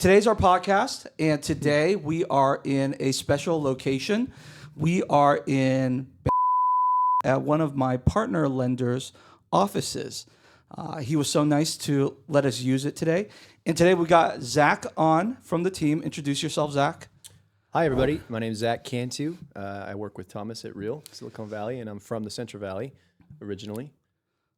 Today's our podcast, and today we are in a special location. We are in at one of my partner lenders' offices. He was so nice to let us use it today. And today we got Zach on from the team. Introduce yourself, Zach. Hi, everybody. My name is Zach Cantu. I work with Thomas at Real, Silicon Valley, and I'm from the Central Valley originally.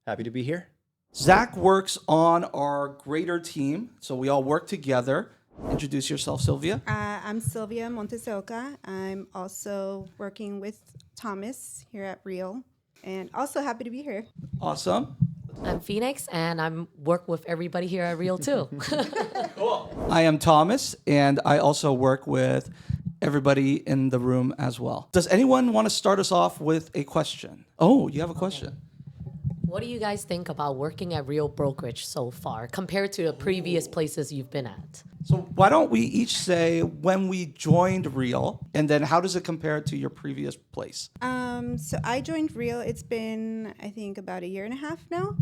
Happy to be here. Zach works on our greater team, so we all work together. Introduce yourself, Sylvia. I'm Sylvia Montesoca. I'm also working with Thomas here at Real, and also happy to be here. Awesome. I'm Phoenix, and I'm work with everybody here at Real too. Cool. I am Thomas, and I also work with everybody in the room as well. Does anyone want to start us off with a question? Oh, you have a question. What do you guys think about working at Real Brokerage so far compared to the previous places you've been at? So why don't we each say when we joined Real, and then how does it compare to your previous place? So I joined Real. It's been, I think, about a year and a half now.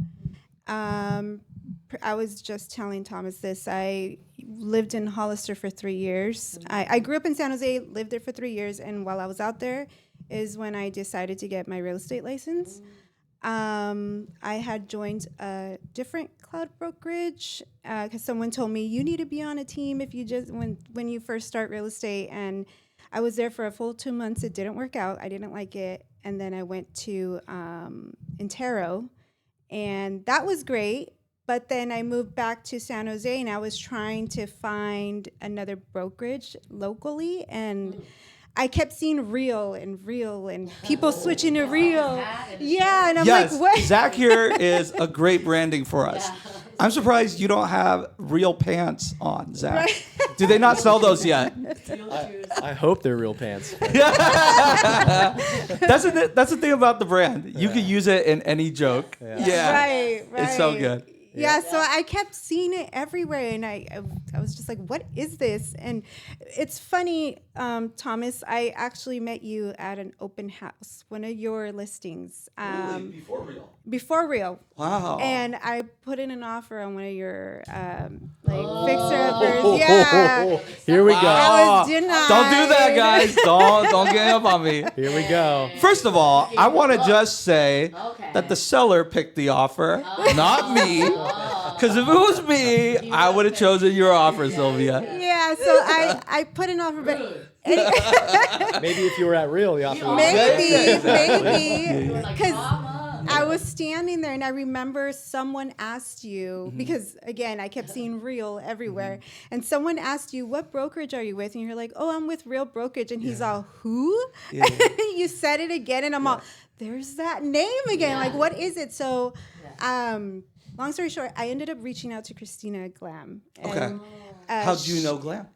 I was just telling Thomas this. I lived in Hollister for 3 years. I grew up in San Jose, lived there for 3 years, and while I was out there is when I decided to get my real estate license. I had joined a different cloud brokerage because someone told me you need to be on a team if you just when you first start real estate, and I was there for a full 2 months. It didn't work out. I didn't like it, and then I went to Intero, and that was great. But then I moved back to San Jose, and I was trying to find another brokerage locally, and I kept seeing Real and people switching to Real. Yeah, and I'm like, what? Zach here is a great branding for us. Yeah. I'm surprised you don't have Real pants on, Zach. Right. Do they not sell those yet? I hope they're real pants. That's the thing about the brand. You can use it in any joke. Yeah. Right. It's so good. Yeah, so I kept seeing it everywhere, and I was just like, what is this? And it's funny, Thomas, I actually met you at an open house, one of your listings. Really? Before Real? Before Real. Wow. And I put in an offer on one of your fixer-uppers. Yeah. Here we go. I was denied. Don't do that, guys. Don't gang up on me. Here we go. First of all, I want to just say that the seller picked the offer, not me. Because if it was me, I would have chosen your offer, Sylvia. Yeah, so I put an offer, but Maybe if you were at Real, the offer would maybe, because I was standing there and I remember someone asked you, because again, I kept seeing Real everywhere, and someone asked you, what brokerage are you with? And you're like, oh, I'm with Real Brokerage. And he's all, who? Yeah. You said it again, and I'm all, there's that name again. Like, what is it? So, long story short, I ended up reaching out to Christina Glam. And, how do you know Glam?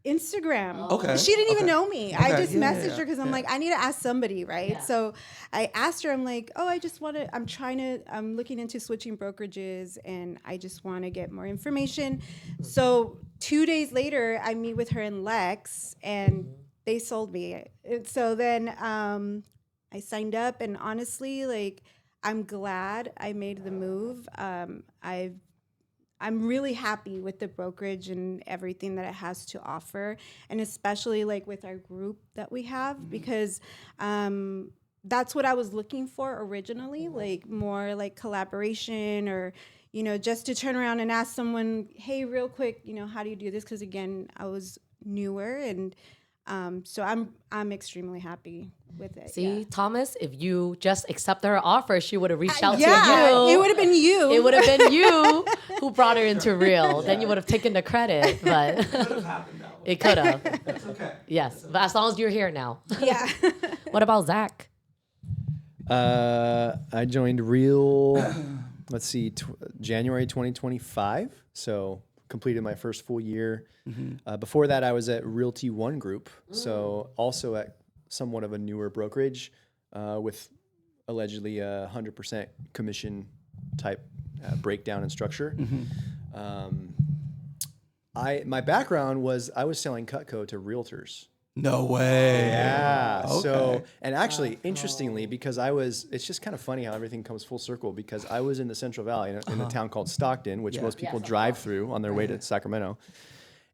Instagram. Okay. She didn't even know me. Okay. I just messaged her because I'm like, I need to ask somebody, right? Yeah. So I asked her, I'm like, oh, I'm looking into switching brokerages, and I just want to get more information. So 2 days later, I meet with her in Lex, and they sold me. And so then I signed up, and honestly, like, I'm glad I made the move. I'm really happy with the brokerage and everything that it has to offer, and especially like with our group that we have, because that's what I was looking for originally, like more like collaboration, or just to turn around and ask someone, hey, real quick, how do you do this? Because again, I was newer, and so I'm extremely happy with it. See, Thomas, if you just accepted her offer, she would have reached out to you. It would have been you. It would have been you who brought her into Real. Then you would have taken the credit, but It could have happened that way. It could have. That's okay. Yes, but as long as you're here now. Yeah. What about Zach? I joined Real, let's see, January 2025. So completed my first full year. Before that, I was at Realty One Group, so also at somewhat of a newer brokerage with allegedly 100% commission type breakdown and structure. My background was I was selling Cutco to realtors. No way. Yeah. Okay. So, and actually, interestingly, because it's just kind of funny how everything comes full circle, because I was in the Central Valley in a town called Stockton, which most people drive through on their way to Sacramento.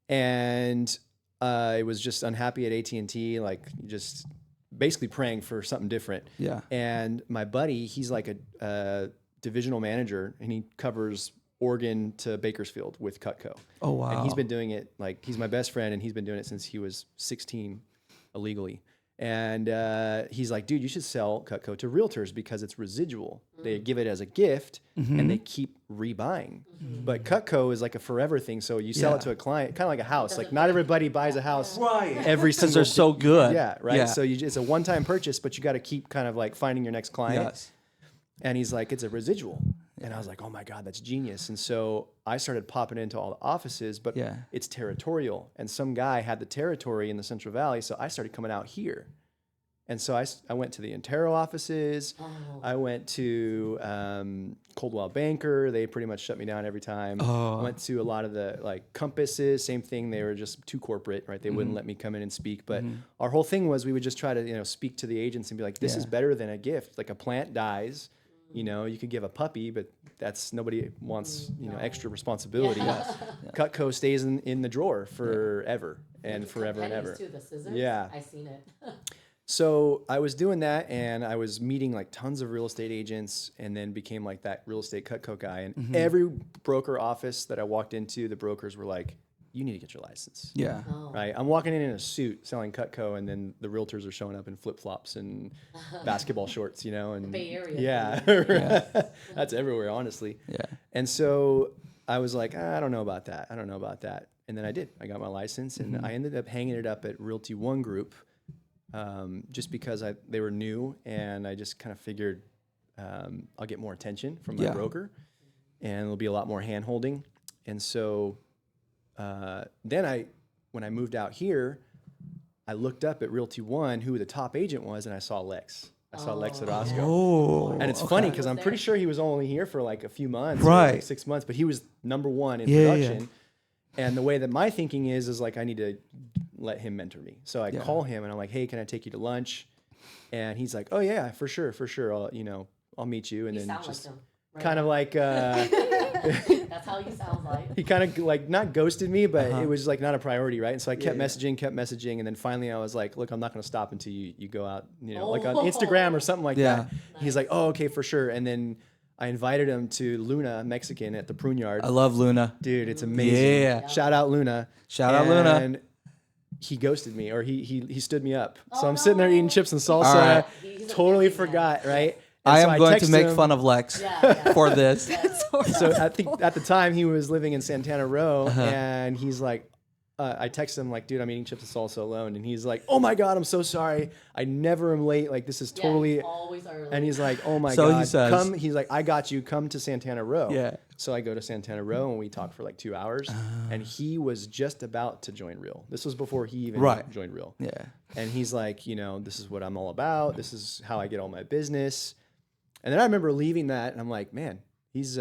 And I was just unhappy at AT&T, like just basically praying for something different. Yeah. And my buddy, he's like a divisional manager, and he covers Oregon to Bakersfield with Cutco. Oh, wow. And he's been doing it, like, he's my best friend, and he's been doing it since he was 16 illegally. And he's like, dude, you should sell Cutco to realtors because it's residual. They give it as a gift, and they keep rebuying. But Cutco is like a forever thing. So you sell it to a client, kind of like a house. Like, not everybody buys a house every single. Because they're so good. Yeah, right. Yeah. So it's a one-time purchase, but you got to keep kind of like finding your next client. Yes. And he's like, it's a residual. And I was like, oh my God, that's genius. And so I started popping into all the offices, but it's territorial. And some guy had the territory in the Central Valley. So I started coming out here. And so I went to the Intero offices. I went to Coldwell Banker. They pretty much shut me down every time. I went to a lot of the like Compasses, same thing. They were just too corporate, right? They wouldn't let me come in and speak. But our whole thing was we would just try to, speak to the agents and be like, this is better than a gift. Like a plant dies. You could give a puppy, but nobody wants, extra responsibility. Cutco stays in the drawer forever and forever and ever. Too, the scissors. Yeah. I seen it. So I was doing that, and I was meeting like tons of real estate agents, and then became like that real estate Cutco guy. And every broker office that I walked into, the brokers were like, you need to get your license. Yeah. Right. I'm walking in a suit selling Cutco, and then the realtors are showing up in flip flops and basketball shorts, and Bay Area. Yeah. That's everywhere, honestly. Yeah. And so I was like, I don't know about that. And then I did. I got my license, and I ended up hanging it up at Realty One Group, just because they were new, and I just kind of figured I'll get more attention from my broker, and there'll be a lot more hand holding. And so then when I moved out here, I looked up at Realty One who the top agent was, and I saw Lex. I saw Lex at Osco. Oh. And it's funny because I'm pretty sure he was only here for like a few months, or Right. like 6 months, but he was number one in production. And the way that my thinking is like I need to let him mentor me. So I call him and I'm like, hey, can I take you to lunch? And he's like, oh yeah, for sure. I'll meet you. And You then sound just like him. Right kind of like That's how you sound like. he kind of like not ghosted me, but it was like not a priority, right? And so I kept messaging, and then finally I was like, look, I'm not going to stop until you go out, like on Instagram or something like that. He's like, oh, okay, for sure. And then I invited him to Luna Mexican at the Prune Yard. I love Luna. Dude, it's amazing. Yeah. Shout out Luna. And he ghosted me, or he stood me up. So I'm sitting there eating chips and salsa. All right. Totally forgot, right? And I so am going to text make him. fun of Lex for this. So I think at the time he was living in Santana Row, and he's like, I texted him like, dude, I'm eating chips and salsa alone, and he's like, oh my God, I'm so sorry. I never am late. Like this is totally. He's always early. And he's like, oh my So God, he says- come. He's like, I got you. Come to Santana Row. Yeah. So I go to Santana Row, and we talk for like 2 hours, and he was just about to join Real. This was before he even joined Real. Yeah. And he's like, this is what I'm all about. This is how I get all my business. And then I remember leaving that, and I'm like, man, he's,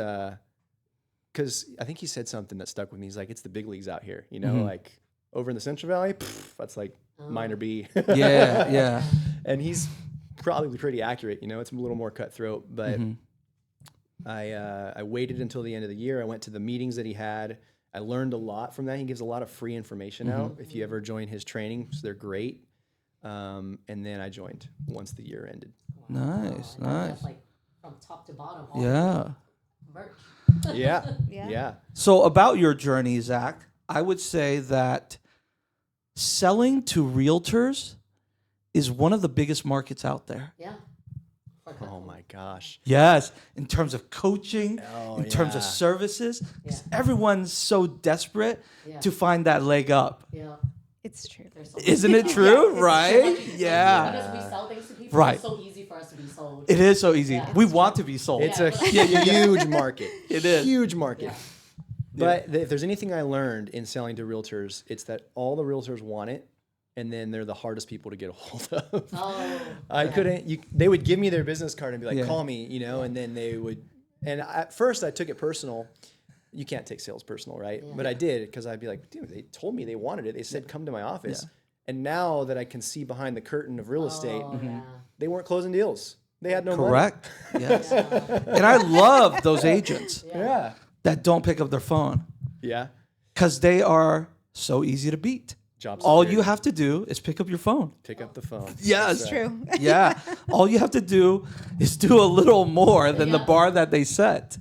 because I think he said something that stuck with me. He's like, it's the big leagues out here, like over in the Central Valley, that's like minor B. Yeah. And he's probably pretty accurate, it's a little more cutthroat. But I waited until the end of the year. I went to the meetings that he had. I learned a lot from that. He gives a lot of free information out. If you ever join his trainings, they're great. And then I joined once the year ended. Nice. That's like from top to bottom. All Yeah. merch. Yeah. So about your journey, Zach, I would say that selling to realtors is one of the biggest markets out there. Yeah. Oh my gosh. Yes, in terms of coaching, in terms of services, because everyone's so desperate to find that leg up. Yeah. It's true. Isn't it true? It's right? true. Yeah. Because we sell things to people, Right. it's so easy for us to be sold. It is so easy. Yeah. We want to be sold. It's a huge market. It is. Huge market. Yeah. But if there's anything I learned in selling to realtors, it's that all the realtors want it, and then they're the hardest people to get a hold of. Oh. I couldn't. They would give me their business card and be like, Yeah. "Call me," and then they would. And at first, I took it personal. You can't take sales personal, right? Yeah. But I did because I'd be like, "Dude, they told me they wanted it. They said come to my office." Yeah. And now that I can see behind the curtain of real estate, Oh, yeah. they weren't closing deals. They had no Correct. Yes. Yeah. And I love those agents money. Yeah. that don't pick up their phone Yeah. because they are so easy to beat. Job All security. you have to do is pick up your phone. Pick up the phone. Yes. It's true. Yeah. All you have to do is do a little more than the Yeah. bar that they set.